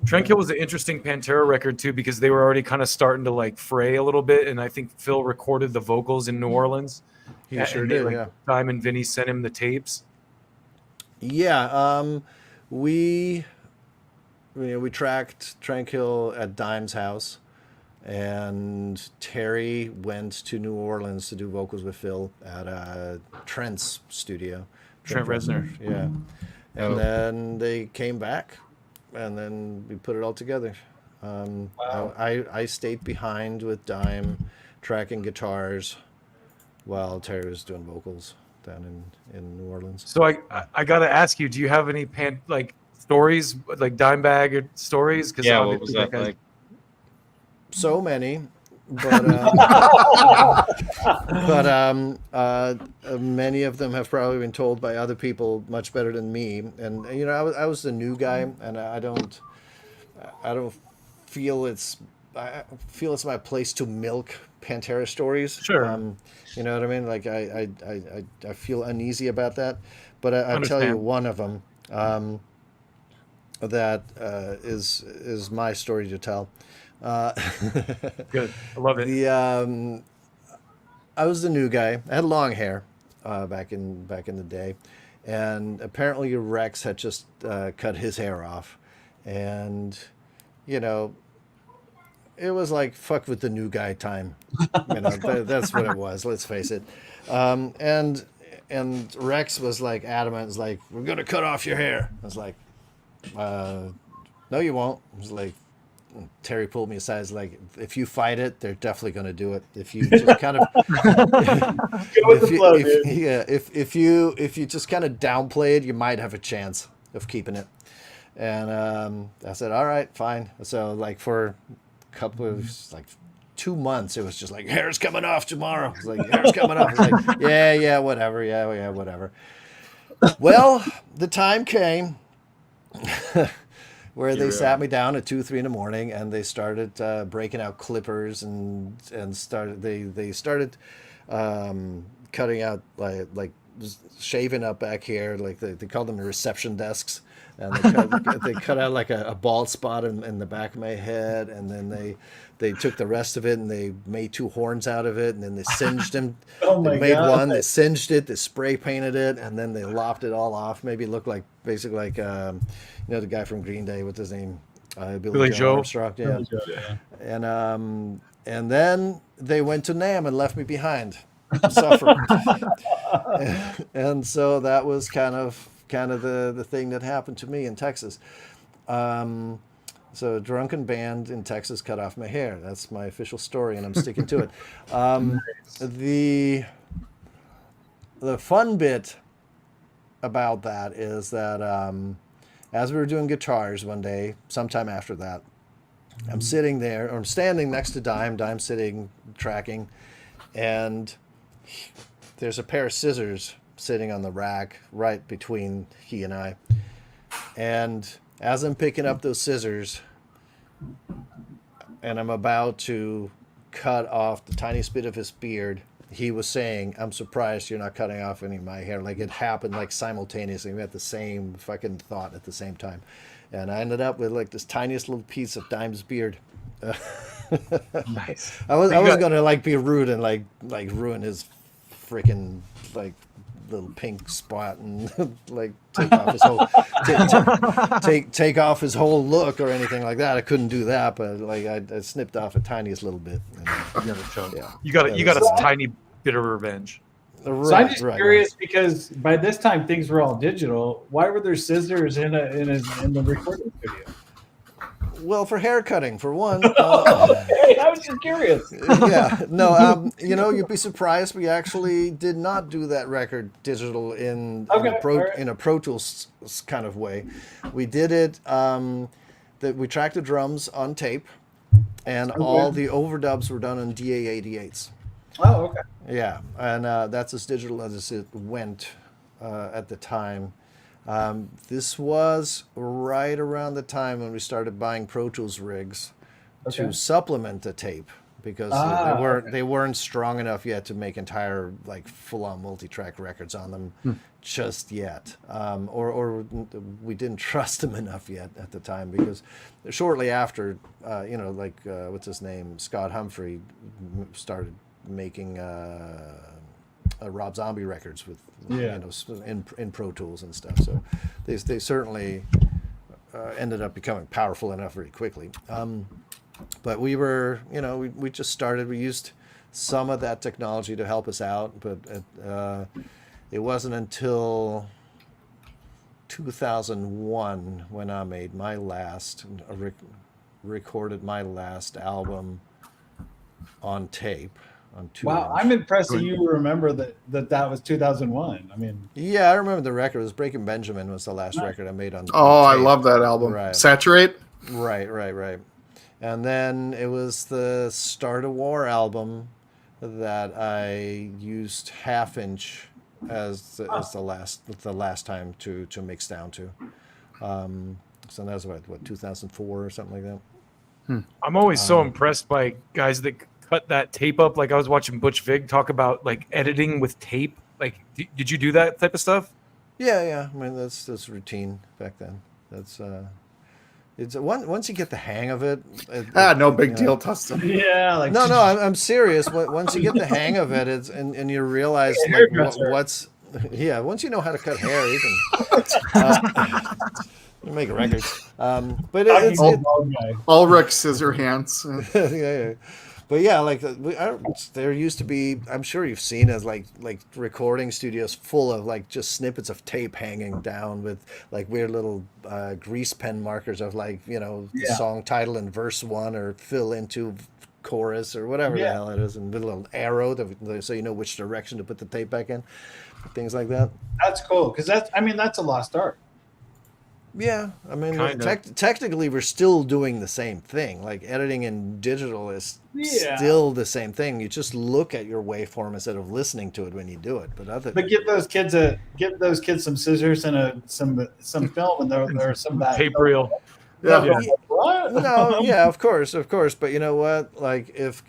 Tranquil was an interesting Pantera record too, because they were already kind of starting to like fray a little bit, and I think Phil recorded the vocals in New Orleans. He sure did. Yeah. Time and Vinny sent him the tapes. Yeah. We tracked Tranquil at Dime's house, and Terry went to New Orleans to do vocals with Phil at Trent's studio. Trent Reznor. Yeah. And then they came back, and then we put it all together. I stayed behind with Dime, tracking guitars, while Terry was doing vocals down in New Orleans. So I gotta ask you, do you have any stories, like Dimebag stories? Cause what was that like? So many, but many of them have probably been told by other people much better than me. And I was the new guy, and I don't feel I feel it's my place to milk Pantera stories. Sure. You know what I mean? Like I feel uneasy about that, but I'll tell you one of them that is my story to tell. Good, I love it. I was the new guy. I had long hair back in the day, and apparently Rex had just cut his hair off, and it was like fuck with the new guy time. That's what it was. Let's face it. And Rex was like adamant. It's like, we're gonna cut off your hair. I was like, no, you won't. I was like, Terry pulled me aside. It's like, if you fight it, they're definitely going to do it. If you just kind of, if you just kind of downplay it, you might have a chance of keeping it. And I said, all right, fine. So like for a couple of 2 months, it was just like, hair's coming off tomorrow. It's like, hair's coming off. It's like, yeah, whatever. Yeah, whatever. Well, the time came where they sat me down at 2, 3 in the morning, and they started breaking out clippers and started cutting out like shaving up back here, like they called them the reception desks, and they cut out like a bald spot in the back of my head, and then they took the rest of it and they made 2 horns out of it, and then they singed them. They made one, they singed it, they spray painted it, and then they lopped it all off. Maybe it looked like basically like the guy from Green Day, what's his name? Billy Joe Armstrong. Yeah. And then they went to NAMM and left me behind, suffering. And so that was kind of the thing that happened to me in Texas. So a drunken band in Texas cut off my hair. That's my official story, and I'm sticking to it. The fun bit about that is that as we were doing guitars one day, sometime after that, I'm sitting there, or I'm standing next to Dime. Dime's sitting tracking, and there's a pair of scissors sitting on the rack right between he and I. And as I'm picking up those scissors and I'm about to cut off the tiniest bit of his beard, he was saying, "I'm surprised you're not cutting off any of my hair." Like, it happened like simultaneously. We had the same fucking thought at the same time. And I ended up with like this tiniest little piece of Dime's beard. Nice. I was gonna like be rude and like ruin his freaking like little pink spot and like take off his whole take off his whole look or anything like that. I couldn't do that, but like I snipped off a tiniest little bit. And, yeah. You got a tiny bit of revenge. Right, So I'm just right, curious because by this time things were all digital. Why were there scissors in the recording studio? Well, for hair cutting, for one. Okay, I was just curious. Yeah, no, you'd be surprised. We actually did not do that record digital in a Pro Tools kind of way. We did it. That we tracked the drums on tape, and all the overdubs were done on DA-88s. Oh, okay. Yeah, and that's as digital as it went at the time. This was right around the time when we started buying Pro Tools rigs to supplement the tape, because they weren't strong enough yet to make entire like full-on multi-track records on them just yet, or we didn't trust them enough yet at the time, because shortly after, what's his name, Scott Humphrey started making Rob Zombie records with in Pro Tools and stuff. So they certainly ended up becoming powerful enough very quickly. But we were, we just started. We used some of that technology to help us out, but it wasn't until 2001 when I made my last recorded my last album on tape. Wow, I'm impressed that you remember that was 2001. I mean, yeah, I remember the record. It was Breaking Benjamin was the last record I made on. Oh, on I tape. love that album. Right. Saturate. Right. And then it was the Start a War album that I used half inch as the last time to mix down to. So that was what 2004 or something like that. I'm always so impressed by guys that cut that tape up. Like, I was watching Butch Vig talk about like editing with tape. Like, did you do that type of stuff? Yeah. I mean, that's routine back then. That's it's once you get the hang of it. No big deal, Tustin. Yeah, like no, I'm serious. Once you get the hang of it, it's and you realize like what's once you know how to cut hair, you can you make records. But it's Ulrich Scissorhands. yeah. But yeah, like there used to be, I'm sure you've seen as like recording studios full of like just snippets of tape hanging down with like weird little grease pen markers of like, the song title and verse 1 or fill into chorus or whatever the hell it is, and with a little arrow so you know which direction to put the tape back in, things like that. That's cool, because that's a lost art. Yeah, I mean, technically, we're still doing the same thing. Like, editing in digital is still the same thing. You just look at your waveform instead of listening to it when you do it. But give those kids some scissors and some film, and there some tape reel. Of course. But you know what? Like, if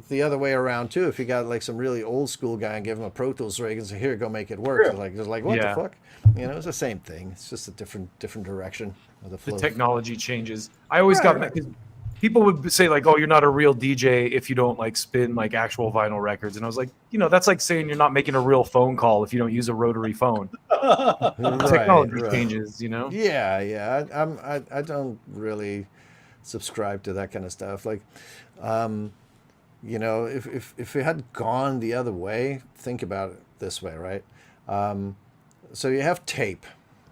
the other way around too, if you got like some really old school guy and give him a Pro Tools rig and say, "Here, go make it work," they're like, what the fuck? It's the same thing. It's just a different direction of the flow. The technology changes. I always got mad because people would say like, "Oh, you're not a real DJ if you don't like spin like actual vinyl records," and I was like, that's like saying you're not making a real phone call if you don't use a rotary phone. Technology changes, Yeah. I don't really subscribe to that kind of stuff. Like, if it had gone the other way, think about it this way, right? So you have tape,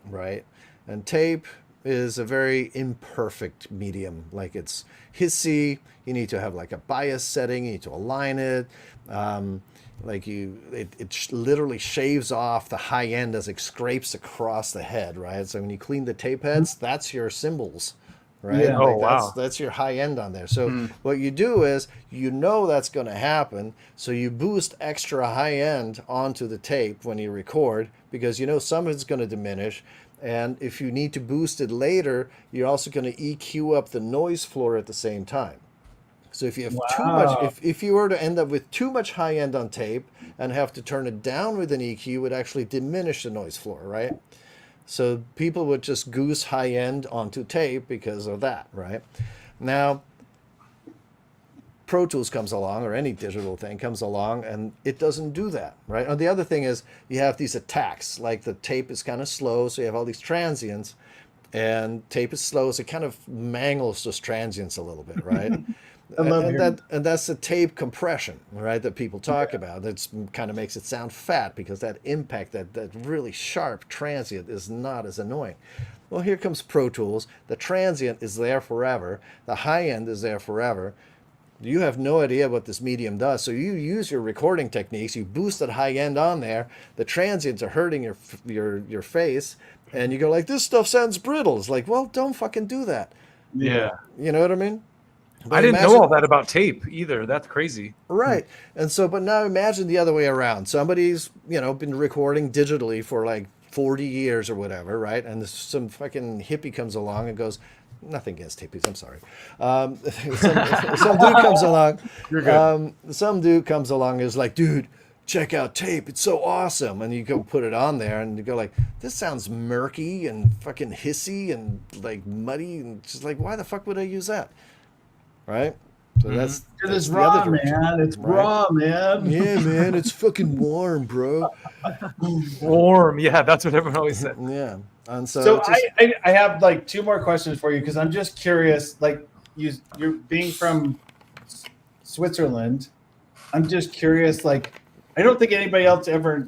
right? And tape is a very imperfect medium. Like it's hissy. You need to have like a bias setting. You need to align it. Literally shaves off the high end as it scrapes across the head, right? So when you clean the tape heads, that's your cymbals, right? Yeah. Oh, wow. That's your high end on there. So what you do is that's going to happen. So you boost extra high end onto the tape when you record because some of it's going to diminish. And if you need to boost it later, you're also going to EQ up the noise floor at the same time. So if you have too much, if you were to end up with too much high end on tape and have to turn it down with an EQ, it would actually diminish the noise floor, right? So people would just goose high end onto tape because of that, right? Now, Pro Tools comes along, or any digital thing comes along, and it doesn't do that, right? And the other thing is you have these attacks, like the tape is kind of slow, so you have all these transients, and tape is slow, so it kind of mangles those transients a little bit, right? And that's the tape compression, right, that people talk about. That kind of makes it sound fat because that impact, that really sharp transient is not as annoying. Well, here comes Pro Tools. The transient is there forever. The high end is there forever. You have no idea what this medium does. So you use your recording techniques. You boost that high end on there. The transients are hurting your face. And you go like, this stuff sounds brittle. It's like, well, don't fucking do that. Yeah. You know what I mean? But I didn't know all that about tape either. That's crazy. Right. And so, but now imagine the other way around. Somebody's, been recording digitally for like 40 years or whatever, right? And some fucking hippie comes along and goes, nothing against hippies, I'm sorry. Some dude comes along. You're good. Some dude comes along and is like, dude, check out tape. It's so awesome. And you go put it on there and you go like, this sounds murky and fucking hissy and like muddy. And just like, why the fuck would I use that? Right? So that's it's the raw, other direction, man. It's right? raw, man. Yeah, man. It's fucking warm, bro. Warm. Yeah, that's what everyone always said. Yeah. And so, So I have like two more questions for you because I'm just curious. Like you're being from Switzerland, I'm just curious. Like I don't think anybody else ever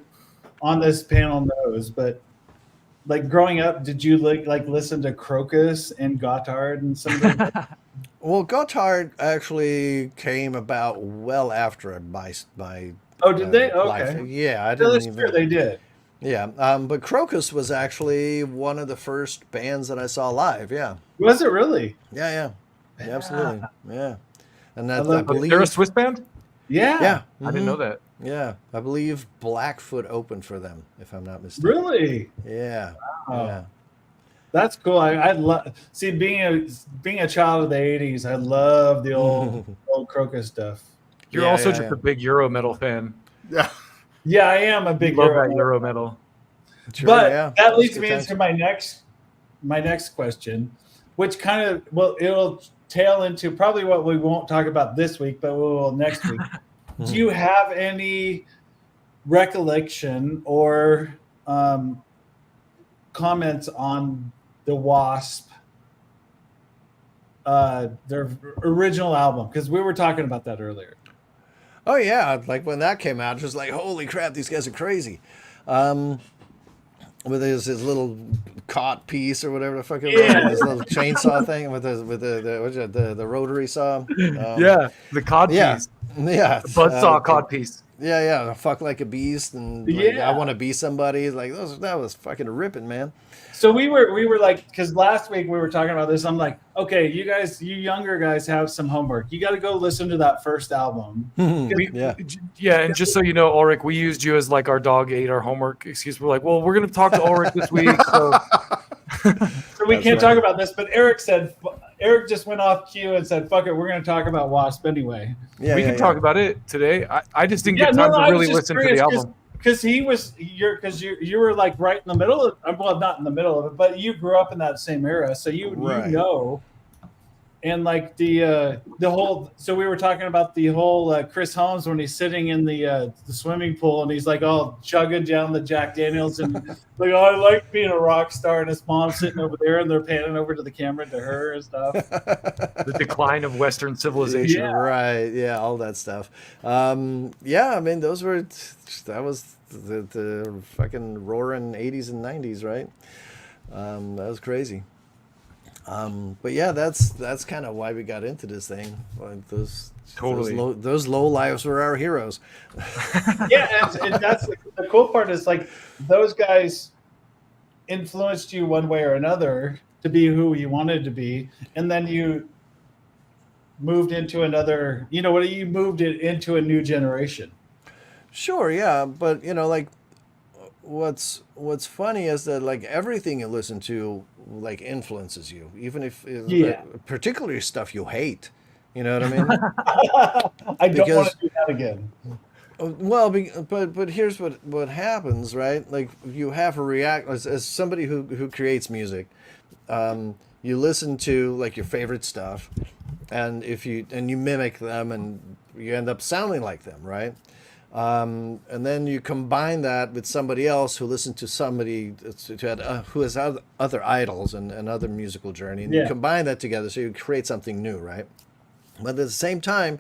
on this panel knows, but like growing up, did you like listen to Crocus and Gotthard and some of the well, Gotthard actually came about well after my Oh, did they? life. Okay. Yeah, I No, didn't that's even. true. They did. Yeah, but Crocus was actually one of the first bands that I saw live. Yeah, Was it really? yeah, absolutely, yeah. And that I love it. believe They're a Swiss band? Yeah. yeah, I didn't know mhm, that. yeah, I believe Blackfoot opened for them, if I'm not mistaken. Really? Yeah, Wow. yeah. That's cool. I love see being a child of the '80s. I love the old Crocus stuff. You're Yeah, also yeah, just yeah. a big Euro metal fan. Yeah. Yeah, I am a big Love Euro. that Euro metal. Sure, But yeah. that Those leads good me times. into my next question, which kind of it'll tail into probably what we won't talk about this week, but we will next week. Do you have any recollection or comments on the Wasp, their original album? Because we were talking about that earlier. Oh yeah, like when that came out, just like holy crap, these guys are crazy. With his little caught piece or whatever the fuck it was, Yeah. his little chainsaw thing with the rotary saw. Yeah, the cod yeah, piece. yeah, Buzzsaw cod piece. yeah, fuck like a beast, and like, Yeah. I want to be somebody. Like that was fucking ripping, man. So we were like, because last week we were talking about this. I'm like, okay, you younger guys have some homework. You got to go listen to that first album. Yeah. Yeah, and just so you know, Ulrich, we used you as like our dog ate our homework excuse. We're like, well, we're gonna talk to Ulrich this week, so So we can't talk about this. But Eric just went off cue and said, "Fuck it, we're going to talk about Wasp anyway." Yeah, we can yeah. talk about it today. I just didn't get time to really listen to the album. Because you were like right in the middle of, well, not in the middle of it, but you grew up in that same era, so you Right. know. And like the whole, so we were talking about the whole Chris Holmes when he's sitting in the swimming pool and he's like all chugging down the Jack Daniels and like, oh, I like being a rock star, and his mom's sitting over there and they're panning over to the camera to her and stuff. The decline of Western civilization. Yeah. Right, yeah, all that stuff. Yeah, I mean, that was the fucking roaring 80s and 90s, right? That was crazy. But yeah, that's kind of why we got into this thing. Like Totally. those low lives were our heroes. Yeah, and that's the cool part is like those guys influenced you one way or another to be who you wanted to be, and then you moved into another. You know what? You moved it into a new generation. Sure, yeah, but like what's funny is that like everything you listen to like influences you, even if Yeah. particularly stuff you hate. You know what I mean? I don't want Because- to do that again. Well, but here's what happens, right? Like you have a react as somebody who creates music, you listen to like your favorite stuff, and you mimic them, and you end up sounding like them, right? And then you combine that with somebody else who listened to somebody who has other idols and other musical journey, and you Yeah. combine that together, so you create something new, right? But at the same time,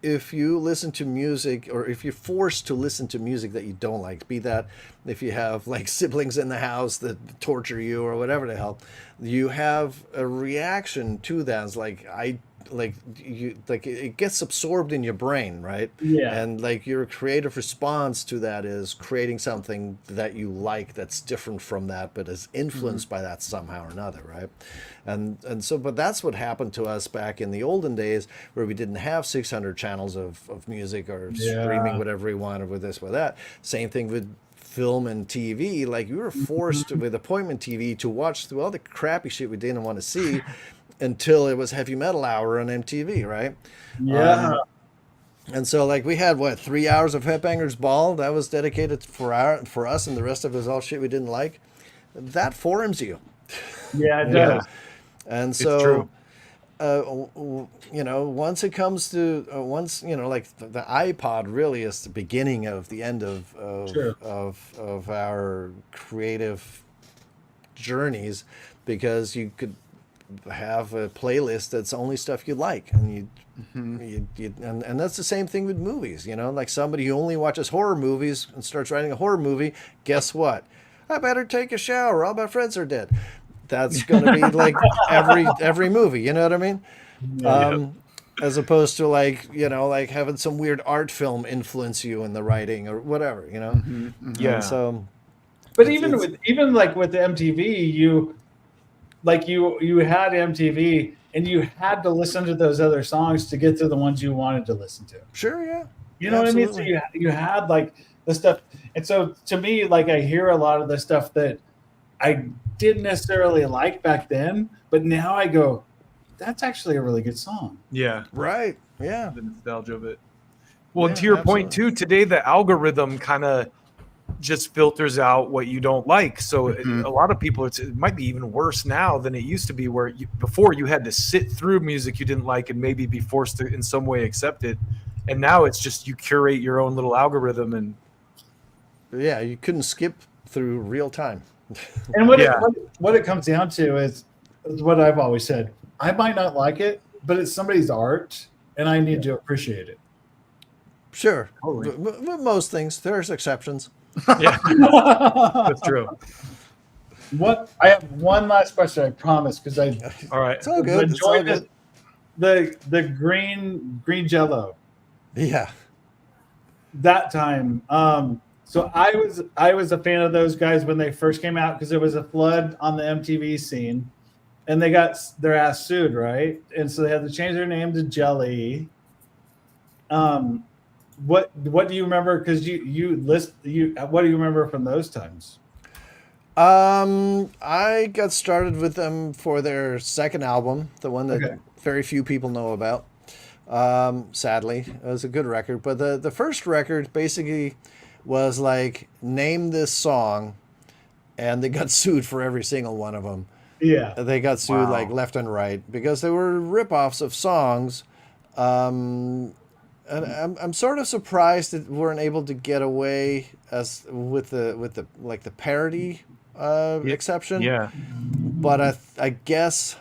if you listen to music, or if you're forced to listen to music that you don't like, be that if you have like siblings in the house that torture you or whatever the hell, you have a reaction to that. It's like it gets absorbed in your brain, right? Yeah. And like your creative response to that is creating something that you like that's different from that, but is influenced by that somehow or another, right? And so, but that's what happened to us back in the olden days, where we didn't have 600 channels of music or streaming whatever we wanted with this, with that. Same thing with film and TV. Like you were forced with appointment TV to watch through all the crappy shit we didn't want to see until it was Heavy Metal Hour on MTV, right? Yeah. And so like we had 3 hours of Headbangers Ball that was dedicated for us, and the rest of it was all shit we didn't like. That forms you. Yeah, it does. And It's so, true. Once it comes to like the iPod really is the beginning of the end of Sure. of our creative journeys, because you could have a playlist that's only stuff you like, and and that's the same thing with movies. Like somebody who only watches horror movies and starts writing a horror movie. Guess what? I better take a shower. All my friends are dead. That's going to be like every movie. You know what I mean? As opposed to like having some weird art film influence you in the writing or whatever. Yeah. And so, But even with the MTV, you had MTV, and you had to listen to those other songs to get to the ones you wanted to listen to. sure, yeah. You know what I mean? So Absolutely. you had like the stuff, and so to me, like I hear a lot of the stuff that I didn't necessarily like back then, but now I go, that's actually a really good song. Yeah. Right. Yeah. The nostalgia of it. Well, Yeah, to your point absolutely. too, today the algorithm kind of just filters out what you don't like. So a lot of people, it might be even worse now than it used to be, where before you had to sit through music you didn't like and maybe be forced to in some way accept it. And now it's just you curate your own little algorithm, and Yeah, you couldn't skip through real time. And what Yeah. what it comes down to is what I've always said. I might not like it, but it's somebody's art, and I need to appreciate it. Sure. Totally. But most things, there's exceptions. yeah, that's true. What I have one last question, I promise, because I All right. It's all good. It's all enjoyed good. the green Jello Yeah. that time. So I was a fan of those guys when they first came out, because there was a flood on the MTV scene, and they got their ass sued, right? And so they had to change their name to Jelly. What do you remember? Because what do you remember from those times? I got started with them for their second album, the one that Okay. very few people know about. Sadly, it was a good record, but the first record basically was like, name this song, and they got sued for every single one of them. Yeah. They got sued like left and right because they were ripoffs of songs. And I'm sort of surprised that we weren't able to get away with the parody exception. Yeah. But I guess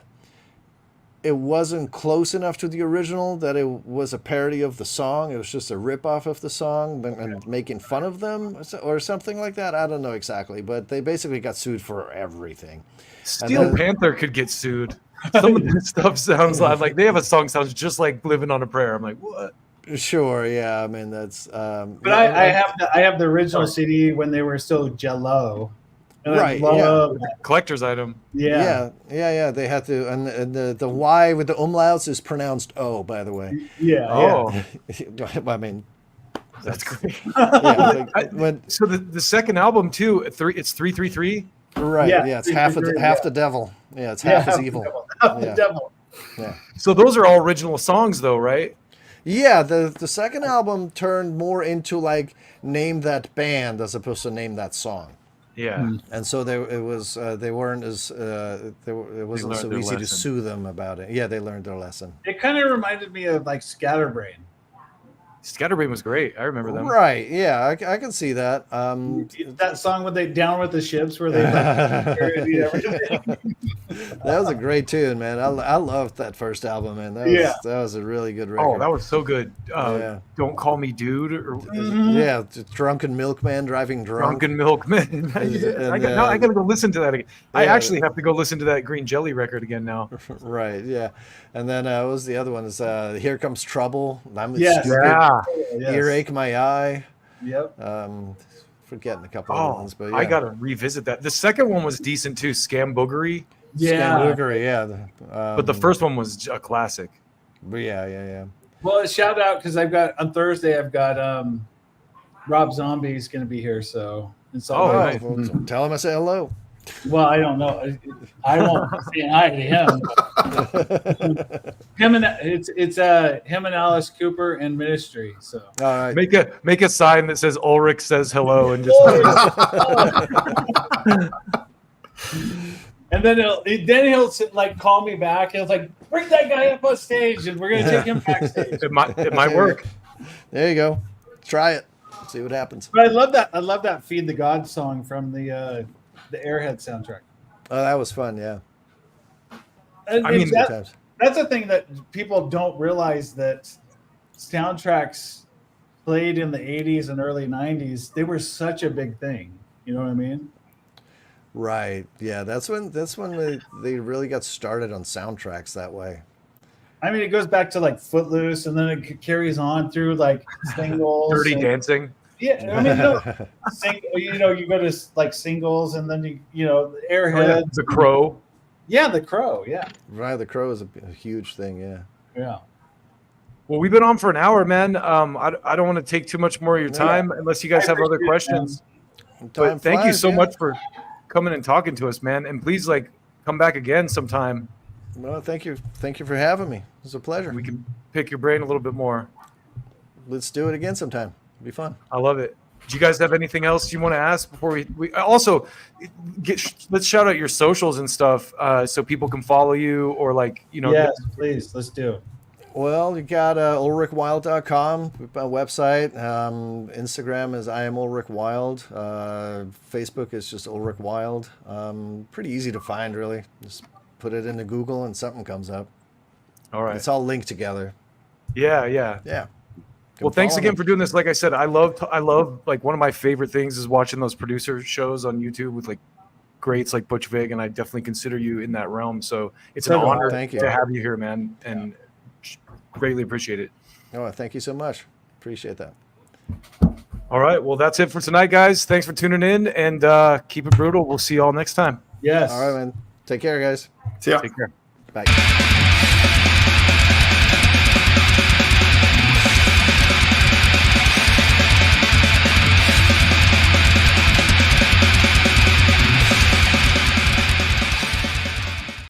it wasn't close enough to the original that it was a parody of the song. It was just a rip-off of the song and making fun of them or something like that. I don't know exactly, but they basically got sued for everything. Steel Panther could get sued. Some of this stuff sounds like they have a song sounds just like Living on a Prayer. I'm like, what? Sure, yeah. I mean, that's. But I have the original CD when they were still Jello. And right. I love that. Collector's item. Yeah. They had to, and the Y with the umlauts is pronounced O, by the way. Yeah. Oh, I mean, that's great. Yeah, so the second album too, it's 333. Right. Yeah. It's half the devil. Yeah. It's half as evil. Half the devil. Yeah. So those are all original songs, though, right? Yeah. The second album turned more into like name that band as opposed to name that song. Yeah, and so they weren't as it wasn't so easy to sue them about it. Yeah, they learned their lesson. It kind of reminded me of like Scatterbrain. Scatterbrain was great. I rember them. Right? Yeah, I can see that. That song with they Down with the Ships where they like everything. That was a great tune, man. I loved that first album, man. That was a really good record. Oh, that was so good. Don't Call Me Dude. Yeah, Drunken Milkman driving drunk. Drunken Milkman. I gotta go listen to that again. I actually have to go listen to that Green Jelly record again now. Right. Yeah. And then what was the other one? Is Here Comes Trouble. I'm Yes. stupid. Yes. Earache My Eye. Yep. Forgetting a couple of ones, but yeah. I gotta revisit that. The second one was decent too. Scam Boogery. Yeah. Scam Boogery, yeah. But the first one was a classic. Yeah. Well, shout out because on Thursday I've got Rob Zombie's going to be here, so it's all nice. Well, tell him I say hello. Well, I don't know. I won't say hi to him. It's him and Alice Cooper and Ministry. So All right. Make a sign that says Ulrich says hello and just. And then he'll like call me back. He'll like bring that guy up on stage, and we're gonna take him backstage. It might work. There you go. Try it. See what happens. But I love that "Feed the God" song from the Airhead soundtrack. Oh, that was fun. Yeah. And I mean, that's a thing that people don't realize, that soundtracks played in the 80s and early 90s, they were such a big thing. You know what I mean? Right. Yeah. That's when they really got started on soundtracks that way. I mean, it goes back to like Footloose, and then it carries on through like singles. Dirty Dancing. Yeah, I mean, you go to like singles, and then Airhead, The Crow. Yeah, The Crow. Yeah, right. The Crow is a huge thing. Yeah. Yeah. Well, we've been on for an hour, man. I don't want to take too much more of your time unless you guys have other questions. But thank you so much for coming and talking to us, man. And please, come back again sometime. Well, thank you. Thank you for having me. It was a pleasure. We can pick your brain a little bit more. Let's do it again sometime. It'll be fun. I love it. Do you guys have anything else you want to ask before we also let's shout out your socials and stuff so people can follow you or Yes, please. Let's do it. Well, you got ulrichwild.com website. Instagram is I am Ulrich Wild. Facebook is just Ulrich Wild. Pretty easy to find, really. Just put it into Google and something comes up. All right. It's all linked together. Yeah. Yeah. Well, thanks again for doing this. Like I said, I love one of my favorite things is watching those producer shows on YouTube with greats like Butch Vig, and I definitely consider you in that realm. So it's an honor to have you here, man, and greatly appreciate it. Oh, thank you so much. Appreciate that. All right. Well, that's it for tonight, guys. Thanks for tuning in, and keep it brutal. We'll see you all next time. Yes. All right, man. Take care, guys. See ya. Take care. Bye.